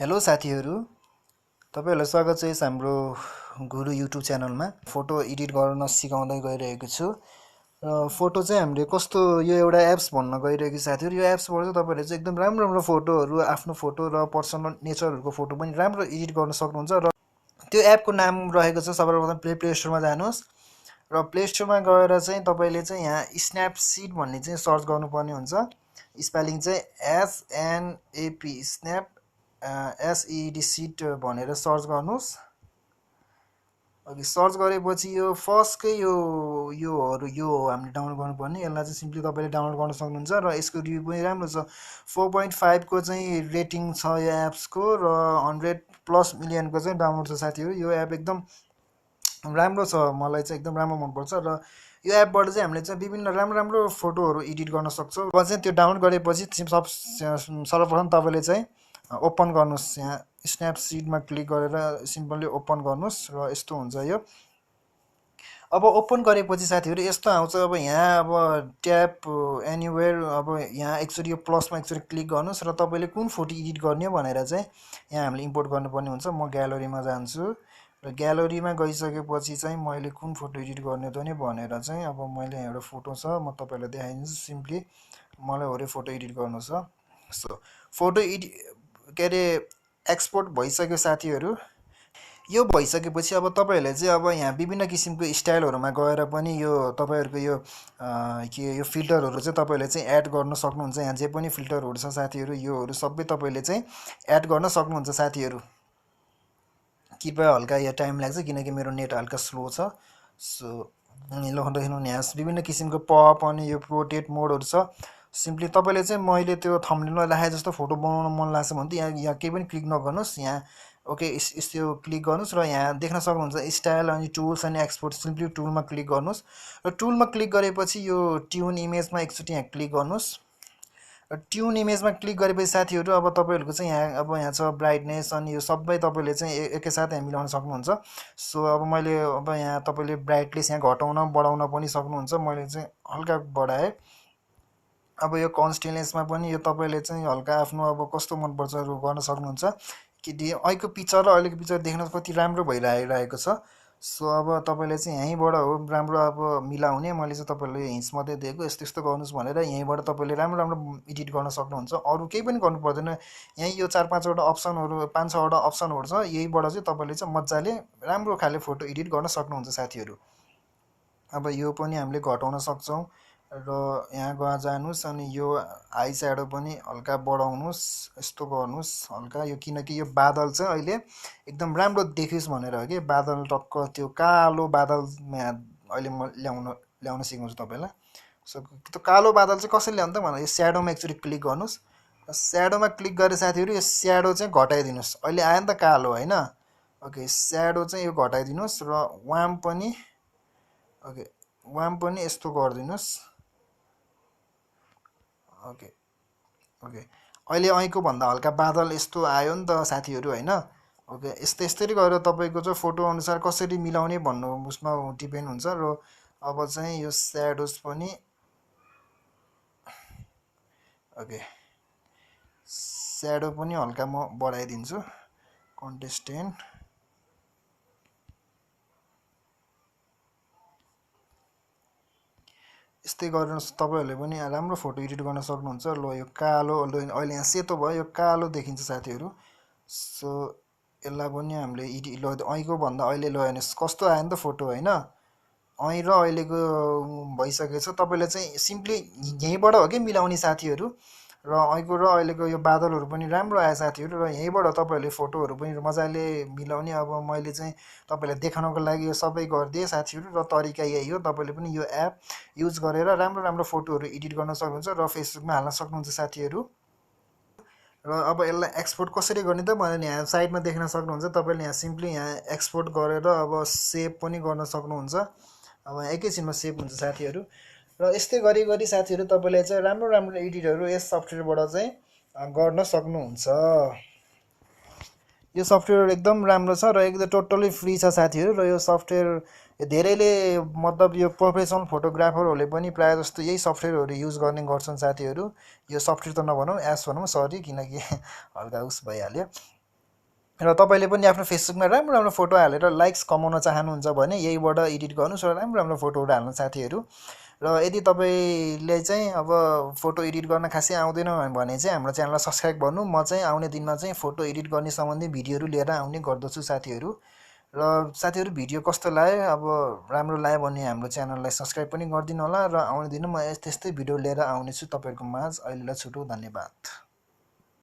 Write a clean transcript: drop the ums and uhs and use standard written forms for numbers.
Hello साथीहरु, तपाईहरुलाई स्वागत छ यस हाम्रो गुरु युट्युब च्यानलमा। फोटो एडिट गर्न सिकाउँदै गइरहेको छु। र फोटो चाहिँ हामीले कस्तो यो एउटा एप्स भन्न गइरहेको साथीहरु, यो एप्सबाट चाहिँ तपाईहरुले चाहिँ एकदम राम्रो राम्रो फोटोहरु, आफ्नो फोटो र पर्सनल नेचरहरुको फोटो पनि राम्रो एडिट गर्न सक्नुहुन्छ। र त्यो एपको नाम रहेको छ सर्वप्रथम प्ले स्टोरमा जानुहोस् र प्ले स्टोरमा गएर चाहिँ तपाईले चाहिँ यहाँ स्न्यापसीड भन्ने चाहिँ सर्च गर्नुपर्ने हुन्छ। स्पेलिङ चाहिँ SNAP स्न्याप SED सीट भनेर सर्च गर्नुस्। अघि सर्च गरेपछि यो फर्स्टकै यो हामीले डाउनलोड गर्नुपर्ने। यसलाई चाहिँ सिम्पली तपाईले डाउनलोड गर्न सक्नुहुन्छ र यसको रिभ्यू पनि राम्रो छ। 4.5 को चाहिँ रेटिङ छ यो एप्सको र 100+ मिलियनको चाहिँ डाउनलोड छ साथीहरु। यो एप एकदम राम्रो छ, मलाई चाहिँ एकदम राम्रो मनपर्छ र यो एपबाट चाहिँ हामीले चाहिँ विभिन्न राम्रो राम्रो फोटोहरु एडिट गर्न सक्छौं। अब चाहिँ त्यो डाउनलोड गरेपछि सर्वप्रथम तपाईले चाहिँ ओपन गर्नुस्। यहाँ स्न्यापसीडमा क्लिक गरेर सिम्पली ओपन गर्नुस् र यस्तो हुन्छ यो। अब ओपन गरेपछि साथीहरु यस्तो आउँछ। अब यहाँ अब ट्याप एनीवेयर, अब यहाँ एकचोटी यो प्लसमा एकचोटी क्लिक गर्नुस् र तपाईले कुन फोटो एडिट गर्ने भनेर चाहिँ यहाँ हामीले इम्पोर्ट गर्नुपर्ने हुन्छ। म ग्यालरीमा जान्छु र ग्यालरीमा गइसकेपछि चाहिँ मैले कुन फोटो एडिट गर्ने त नि भनेर चाहिँ अब मैले यहाँ एउटा फोटो छ, म तपाईलाई देखाइदिन्छु। सिम्पली मलाई हरे फोटो एडिट गर्नु छ। सो फोटो के अरे एक्सपोर्ट भइसक्यो साथीहरु। यो भइसकेपछि अब तपाईहरुले चाहिँ अब यहाँ विभिन्न किसिमको स्टाइलहरुमा गएर पनि यो तपाईहरुको यो यो फिल्टरहरु चाहिँ तपाईले चाहिँ एड गर्न सक्नुहुन्छ। यहाँ जे पनि फिल्टरहरु छ साथीहरु, योहरु सबै तपाईले चाहिँ एड गर्न सक्नुहुन्छ साथीहरु। कृपया हल्का यहाँ टाइम लाग्छ किनकि मेरो नेट हल्का स्लो छ। सो यहाँ विभिन्न किसिमको पप अनि यो पोर्ट्रेट मोडहरु छ। सिम्पली तपाईले चाहिँ मैले त्यो थम्बनेलमा राखे जस्तो फोटो बनाउन मन लाग्छ भने यहाँ केही पनि क्लिक नगर्नुस्। यहाँ ओके यस्तो क्लिक गर्नुस् र यहाँ देख्न सक्नुहुन्छ स्टाइल अनि टुल्स अनि एक्सपोर्ट। सिम्पली टुलमा क्लिक गर्नुस् र टुलमा क्लिक गरेपछि यो ट्युन इमेजमा एकचोटी यहाँ क्लिक गर्नुस्। र ट्युन इमेजमा क्लिक गरेपछि साथीहरु अब तपाईहरुको चाहिँ यहाँ छ ब्राइटनेस अनि यो सबै तपाईले चाहिँ एकैसाथ यहाँ मिलाउन सक्नुहुन्छ। सो अब मैले यहाँ तपाईले ब्राइटनेस यहाँ घटाउन बढाउन पनि सक्नुहुन्छ। मैले चाहिँ हल्का बढाए। अब यो कन्स्टेन्समा पनि यो तपाईले चाहिँ हल्का आफ्नो अब कस्तो मन पर्छ गर्न सक्नुहुन्छ। कि अहिलेको पिक्चर र अहिलेको पिक्चर देख्न कति राम्रो भइरहेको छ। सो अब तपाईले चाहिँ यहीँबाट हो राम्रो अब मिलाउने। मैले चाहिँ तपाईलाई हिन्ट्स मात्रै दिएको, यस्तो यस्तो गर्नुस् भनेर। यहीँबाट तपाईले राम्रो राम्रो एडिट गर्न सक्नुहुन्छ। अरु केही पनि गर्नु पर्दैन। यही यो 4-5 वटा अप्सनहरु 5-6 वटा अप्सनहरु छ, यहीबाट चाहिँ तपाईले चाहिँ मज्जाले राम्रो खाले फोटो एडिट गर्न सक्नुहुन्छ साथीहरु। अब यो पनि हामीले घटाउन सक्छौं र यहाँ गएर जानुस् अनि यो आई स्याडो पनि हल्का बढाउनुस्, यस्तो गर्नुस् हल्का। यो किनकि यो बादल चाहिँ अहिले एकदम राम्रो देखियोस् भनेर हो के। बादल टक्क त्यो कालो बादल अहिले म ल्याउन सिकाउँछु तपाईलाई। सो त्यो कालो बादल चाहिँ कसरी ल्याउनु त भन्दा यो स्याडोमा एकचोटी क्लिक गर्नुस्। स्याडोमा क्लिक गरे साथीहरु यो स्याडो चाहिँ घटाइदिनुस्। अहिले आयो नि त कालो हैन। ओके स्याडो चाहिँ यो घटाइदिनुस् र वाम पनि ओके वाम पनि यस्तो गर्दिनुस्। ओके अहिले अहिलेको भन्दा हल्का बादल यस्तो आयो नि त साथीहरु हैन। ओके यस्तै गरेर तपाईको चाहिँ फोटो अनुसार कसरी मिलाउने भन्नु उसमा डिपेन्ड हुन्छ। र अब चाहिँ यो स्याडोज पनि ओके स्याडो पनि हल्का म बढाइदिन्छु। कन्टेस्टेन्ट यस्तै गरेर तपाईहरुले पनि राम्रो फोटो एडिट गर्न सक्नुहुन्छ। ल यो कालो अहिले यहाँ सेतो भयो, यो कालो देखिन्छ साथीहरु। सो यसलाई पनि हामीले एडिट अहिलेको भन्दा अहिले ल हेर्नुस् कस्तो आयो नि त फोटो हैन। अहिले र अहिलेको भइसकेको छ। तपाईले चाहिँ सिम्पली यहीँबाट हो के मिलाउने साथीहरु। र अहिलेको र अहिलेको यो बादलहरु पनि राम्रो आयो साथीहरु। र यहीँबाट तपाईहरुले फोटोहरु पनि मजाले मिलाउने। अब मैले चाहिँ तपाईलाई देखाउनको लागि यो सबै गर्दिए साथीहरु। र तरिका यही हो। तपाईले पनि यो एप युज गरेर राम्रो राम्रो फोटोहरु एडिट गर्न सक्नुहुन्छ र फेसबुकमा हाल्न सक्नुहुन्छ साथीहरु। र अब यसलाई एक्सपोर्ट कसरी गर्ने त भनेर यहाँ साइडमा देख्न सक्नुहुन्छ। तपाईले यहाँ सिम्पली यहाँ एक्सपोर्ट गरेर अब सेभ पनि गर्न सक्नुहुन्छ। अब एकैछिनमा सेभ हुन्छ साथीहरु। र यस्तै गरी साथीहरु तपाईले चाहिँ राम्रो राम्रो एडिटहरु यस सफ्टवेयरबाट चाहिँ गर्न सक्नुहुन्छ। यो सफ्टवेयर एकदम राम्रो छ र एकदम टोटली फ्री छ साथीहरु। र यो सफ्टवेयर धेरैले मतलब यो प्रोफेसनल फोटोग्राफरहरुले पनि प्राय जस्तो यही सफ्टवेयरहरु युज गर्ने गर्छन् साथीहरु। यो सफ्टवेयर त नभनौं एप्स भनौं, सरी किनकि हल्का उस भइहाल्यो। र तपाईँले पनि आफ्नो फेसबुकमा राम्रो राम्रो फोटो हालेर लाइक्स कमाउन चाहनुहुन्छ भने यहीबाट एडिट गर्नुहोस् र राम्रो राम्रो फोटोहरू हाल्नु साथीहरू। र यदि तपाईँले चाहिँ अब फोटो एडिट गर्न खासै आउँदैन भने चाहिँ हाम्रो च्यानललाई सब्सक्राइब गर्नु। म चाहिँ आउने दिनमा चाहिँ फोटो एडिट गर्ने सम्बन्धी भिडियोहरू लिएर आउने गर्दछु साथीहरू। र साथीहरू भिडियो कस्तो लाग्यो, अब राम्रो लाग्यो भने हाम्रो च्यानललाई सब्सक्राइब पनि गरिदिनु होला। र आउने दिनमा म त्यस्तै भिडियो लिएर आउनेछु तपाईँहरूको माझ। अहिलेलाई छुटु, धन्यवाद।